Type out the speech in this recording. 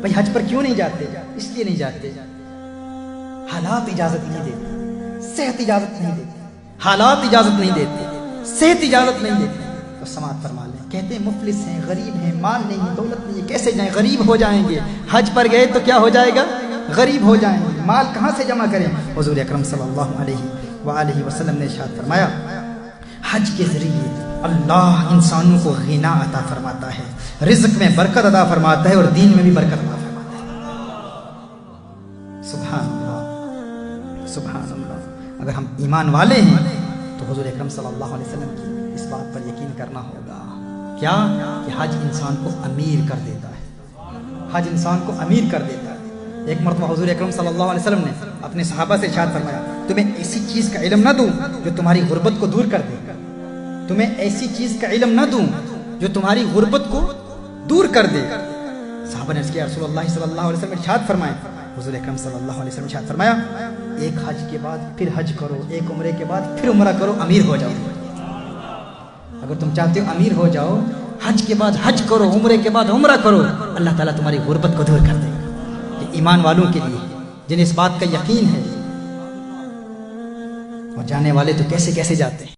بھائی حج پر کیوں نہیں جاتے؟ اس لیے نہیں جاتے، حالات اجازت نہیں دیتے، صحت اجازت نہیں دیتے، حالات اجازت نہیں دیتے، صحت اجازت نہیں دیتے تو سماعت فرما لیں۔ کہتے ہیں مفلس ہیں، غریب ہیں، مال نہیں، دولت نہیں، کیسے جائیں؟ غریب ہو جائیں گے۔ حج پر گئے تو کیا ہو جائے گا؟ غریب ہو جائیں گے، مال کہاں سے جمع کریں؟ حضور اکرم صلی اللہ علیہ وآلہ وسلم نے ارشاد فرمایا حج کے ذریعے اللہ انسانوں کو غنا عطا فرماتا ہے، رزق میں برکت عطا فرماتا ہے اور دین میں بھی برکت عطا فرماتا ہے۔ سبحان اللہ، سبحان اللہ۔ اگر ہم ایمان والے ہیں تو حضور اکرم صلی اللہ علیہ وسلم کی اس بات پر یقین کرنا ہوگا کیا کہ حج انسان کو امیر کر دیتا ہے، حج انسان کو امیر کر دیتا ہے۔ ایک مرتبہ حضور اکرم صلی اللہ علیہ وسلم نے اپنے صحابہ سے ارشاد فرمایا تمہیں ایسی چیز کا علم نہ دوں جو تمہاری غربت کو دور کر دے، تمہیں ایسی چیز کا علم نہ دوں جو تمہاری غربت کو دور کر دے۔ صحابہ نے اس کے رسول اللہ صلی اللہ علیہ وسلم ارشاد فرمایا، حضور اکرم صلی اللہ علیہ وسلم ارشاد فرمایا ایک حج کے بعد پھر حج کرو، ایک عمرے کے بعد پھر عمرہ کرو، امیر ہو جاؤ۔ اگر تم چاہتے ہو امیر ہو جاؤ، حج کے بعد حج کرو، عمرے کے بعد عمرہ کرو، اللہ تعالیٰ تمہاری غربت کو دور کر دے گا۔ یہ ایمان والوں کے لیے جنہیں اس بات کا یقین ہے، اور جانے والے تو کیسے کیسے جاتے ہیں۔